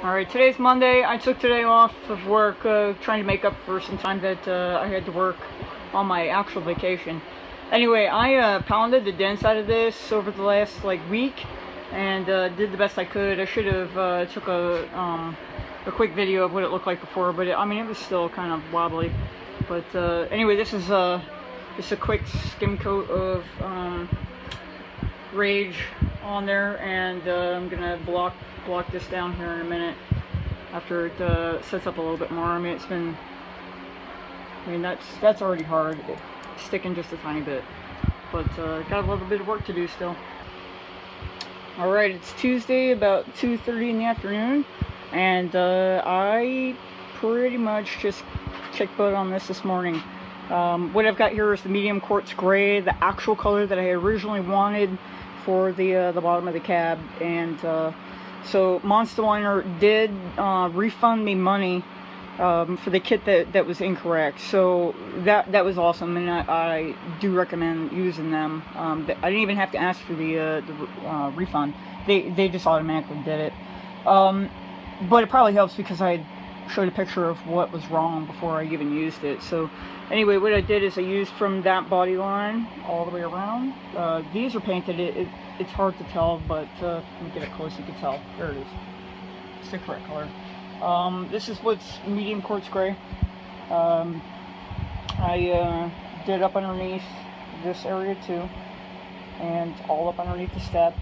Alright, today's Monday. I took today off of work, trying to make up for some time that I had to work on my actual vacation. Anyway, I pounded the dents out of this over the last week, and did the best I could. I should have took a quick video of what it looked like before, but I mean it was still kind of wobbly. But anyway, this is just a quick skim coat of Rage on there, and I'm gonna block this down here in a minute after it sets up a little bit more. I mean, that's already hard. It's sticking just a tiny bit, but got a little bit of work to do still. Alright, it's Tuesday, about 2:30 in the afternoon, and I pretty much just kicked butt on this morning. What I've got here is the medium quartz gray, the actual color that I originally wanted for the bottom of the cab, and so Monster Liner did refund me money for the kit that was incorrect. So that was awesome, and I do recommend using them. I didn't even have to ask for the refund. They just automatically did it. But it probably helps because I showed a picture of what was wrong before I even used it. So anyway, what I did is I used from that body line all the way around. These are painted. It's hard to tell, but let me get it close. You can tell. There it is. It's the correct color. This is what's medium quartz gray. I did up underneath this area too, and all up underneath the step.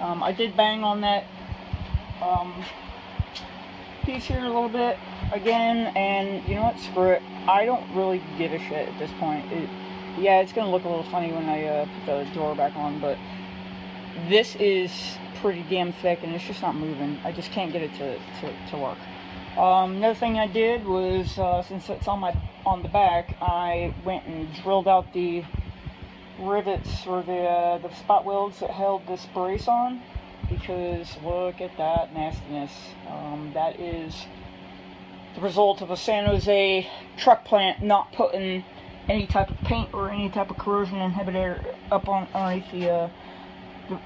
I did bang on that piece here a little bit again, and you know what, screw it, I don't really give a shit at this point. Yeah, it's gonna look a little funny when I put the door back on, but this is pretty damn thick and it's just not moving. I just can't get it to work. Another thing I did was, since it's on the back, I went and drilled out the rivets, or the spot welds that held this brace on, because look at that nastiness. That is the result of a San Jose truck plant not putting any type of paint or any type of corrosion inhibitor up on underneath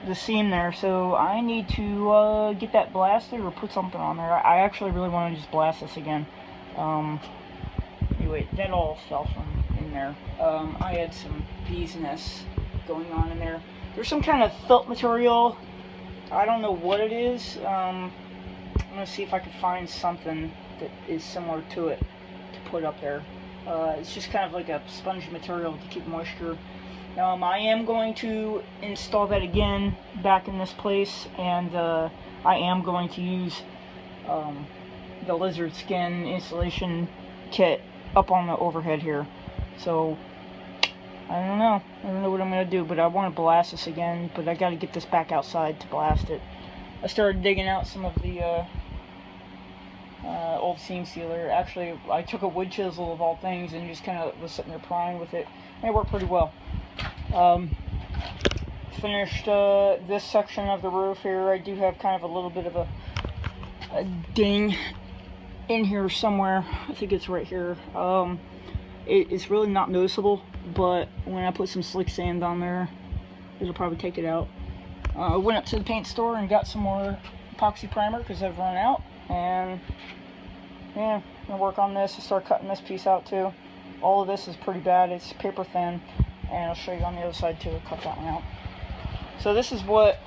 the seam there. So I need to get that blasted or put something on there. I actually really want to just blast this again. Anyway, that all fell from in there. I had some bees nests going on in there. There's some kind of felt material. I don't know what it is. I'm going to see if I can find something that is similar to it to put up there. It's just kind of like a spongy material to keep moisture. I am going to install that again back in this place, and I am going to use the lizard skin insulation kit up on the overhead here. So I don't know what I'm going to do, but I want to blast this again, but I got to get this back outside to blast it. I started digging out some of the old seam sealer. Actually, I took a wood chisel of all things and just kind of was sitting there prying with it, and it worked pretty well. Finished this section of the roof here. I do have kind of a little bit of a ding in here somewhere. I think it's right here. It's really not noticeable, but when I put some slick sand on there, it'll probably take it out. I went up to the paint store and got some more epoxy primer because I've run out, and yeah, I'm gonna work on this and start cutting this piece out too. All of this is pretty bad. It's paper thin, and I'll show you on the other side too. Cut that one out. So this is what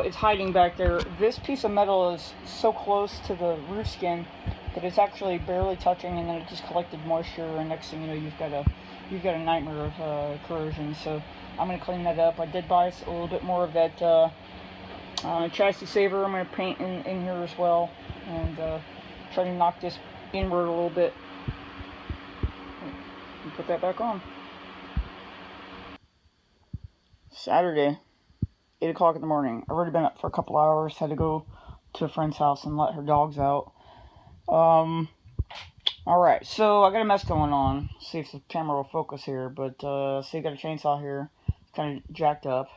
is hiding back there. This piece of metal is so close to the roof skin that it's actually barely touching, and then it just collected moisture, and next thing you know, you've got a nightmare of corrosion. So I'm gonna clean that up. I did buy a little bit more of that chassis saver. I'm gonna paint in here as well, and try to knock this inward a little bit and put that back on. Saturday, 8 o'clock in the morning. I've already been up for a couple hours. Had to go to a friend's house and let her dogs out. Alright, so I got a mess going on. See if the camera will focus here, but see, I got a chainsaw here. It's kind of jacked up.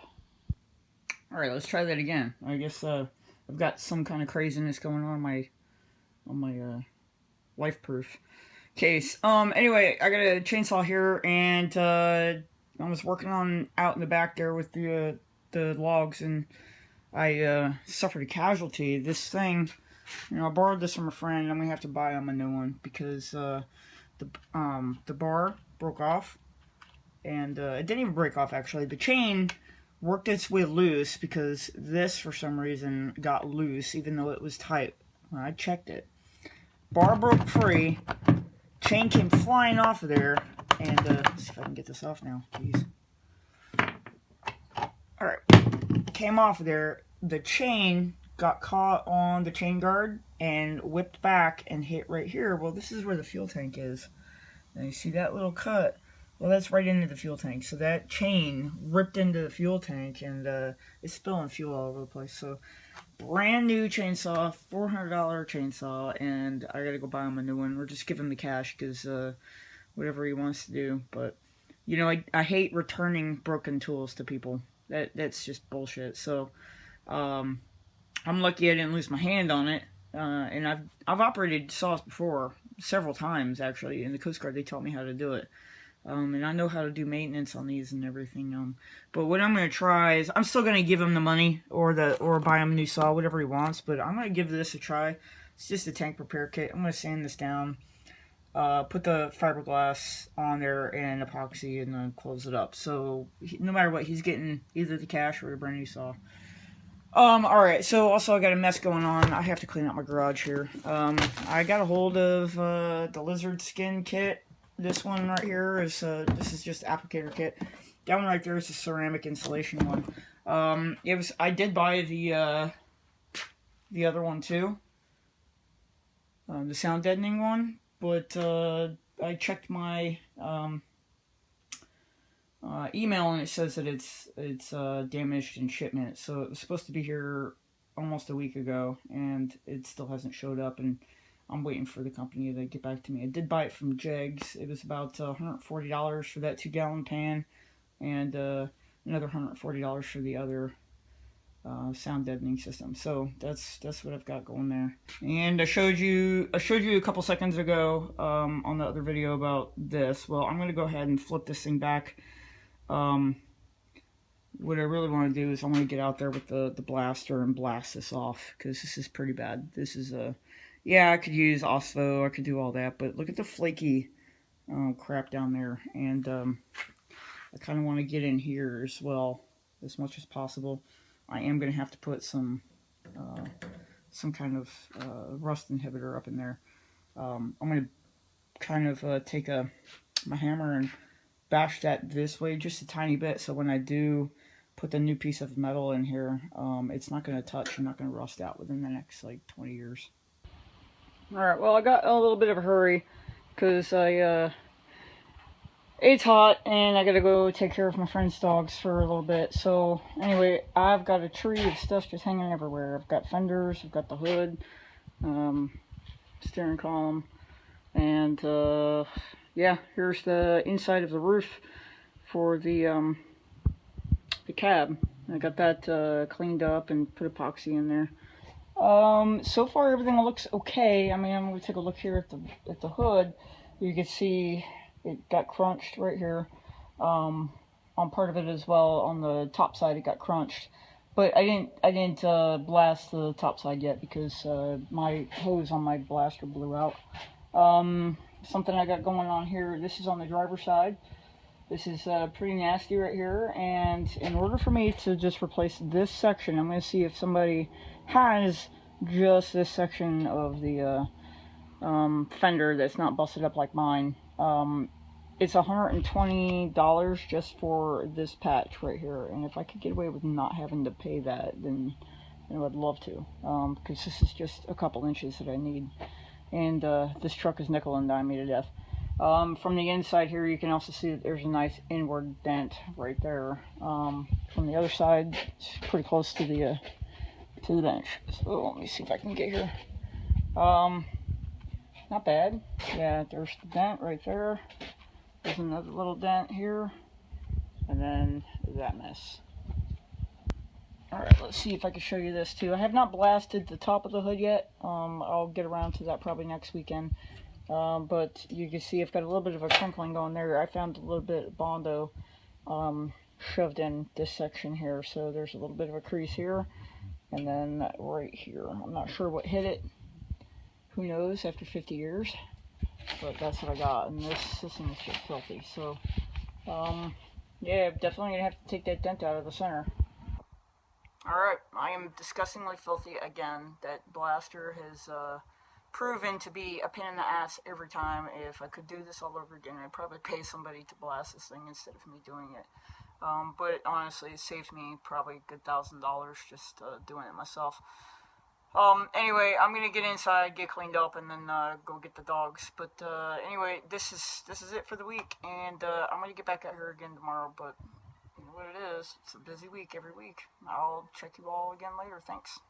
Alright, let's try that again. I guess I've got some kind of craziness going on my life-proof case. Anyway, I got a chainsaw here, and I was working on out in the back there with the logs, and I suffered a casualty. This thing You know, I borrowed this from a friend. I'm gonna have to buy him a new one because the bar broke off, and it didn't even break off actually. The chain worked its way loose because this, for some reason, got loose even though it was tight. When I checked it, bar broke free. Chain came flying off of there, and let's see if I can get this off now. Jeez. All right, came off of there. The chain got caught on the chain guard and whipped back and hit right here. Well, this is where the fuel tank is. And you see that little cut? Well, that's right into the fuel tank. So that chain ripped into the fuel tank, and it's spilling fuel all over the place. So brand new chainsaw, $400 chainsaw, and I gotta go buy him a new one, or just give him the cash because whatever he wants to do. But you know, I hate returning broken tools to people. That's just bullshit. So I'm lucky I didn't lose my hand on it. And I've operated saws before several times actually. In the Coast Guard, they taught me how to do it. And I know how to do maintenance on these and everything. But what I'm gonna try is I'm still gonna give him the money or buy him a new saw, whatever he wants. But I'm gonna give this a try. It's just a tank repair kit. I'm gonna sand this down, put the fiberglass on there and epoxy, and then close it up. So no matter what, he's getting either the cash or a brand new saw. Alright, so also I got a mess going on. I have to clean out my garage here. I got a hold of the lizard skin kit. This one right here is this is just applicator kit. That one right there is a ceramic insulation one. I did buy the other one too, the sound deadening one, but I checked my email and it says that it's damaged in shipment. So it was supposed to be here almost a week ago, and it still hasn't showed up, and I'm waiting for the company to get back to me. I did buy it from Jegs. It was about $140 for that 2-gallon pan, and another $140 for the other sound deadening system. So that's what I've got going there. And I showed you a couple seconds ago on the other video about this. Well, I'm gonna go ahead and flip this thing back. What I really want to do is I want to get out there with the blaster and blast this off, because this is pretty bad. This is yeah, I could use OSFO, I could do all that, but look at the flaky crap down there. And I kind of want to get in here as well as much as possible. I am going to have to put some kind of rust inhibitor up in there. I'm going to kind of take my hammer and bash that this way just a tiny bit, so when I do put the new piece of metal in here, it's not going to touch and not going to rust out within the next like 20 years. Alright, well, I got a little bit of a hurry because it's hot and I gotta go take care of my friend's dogs for a little bit. So anyway, I've got a tree of stuff just hanging everywhere. I've got fenders, I've got the hood, steering column, and yeah, here's the inside of the roof for the cab. I got that cleaned up and put epoxy in there. So far everything looks okay. I mean, I'm gonna take a look here at the hood. You can see it got crunched right here. On part of it as well. On the top side it got crunched, but I didn't blast the top side yet because my hose on my blaster blew out. Something I got going on here, this is on the driver's side. This is pretty nasty right here, and in order for me to just replace this section, I'm going to see if somebody has just this section of the fender that's not busted up like mine. It's $120 just for this patch right here, and if I could get away with not having to pay that, then I would love to, because this is just a couple inches that I need, and this truck is nickel and dime me to death. From the inside here, you can also see that there's a nice inward dent right there. From the other side, it's pretty close to the bench. So let me see if I can get here. Not bad. Yeah, there's the dent right there. There's another little dent here, and then that mess. Alright, let's see if I can show you this too. I have not blasted the top of the hood yet. I'll get around to that probably next weekend. But you can see I've got a little bit of a crinkling going there. I found a little bit of Bondo shoved in this section here, so there's a little bit of a crease here, and then right here. I'm not sure what hit it, who knows, after 50 years. But that's what I got, and this thing is just filthy. So, yeah, definitely gonna have to take that dent out of the center. Alright, I am disgustingly filthy again. That blaster has proven to be a pain in the ass every time. If I could do this all over again, I'd probably pay somebody to blast this thing instead of me doing it. But honestly, it saved me probably a good $1,000 just doing it myself. Anyway, I'm gonna get inside, get cleaned up, and then go get the dogs. But anyway, this is it for the week, and I'm gonna get back out here again tomorrow. But you know what it is? It's a busy week every week. I'll check you all again later. Thanks.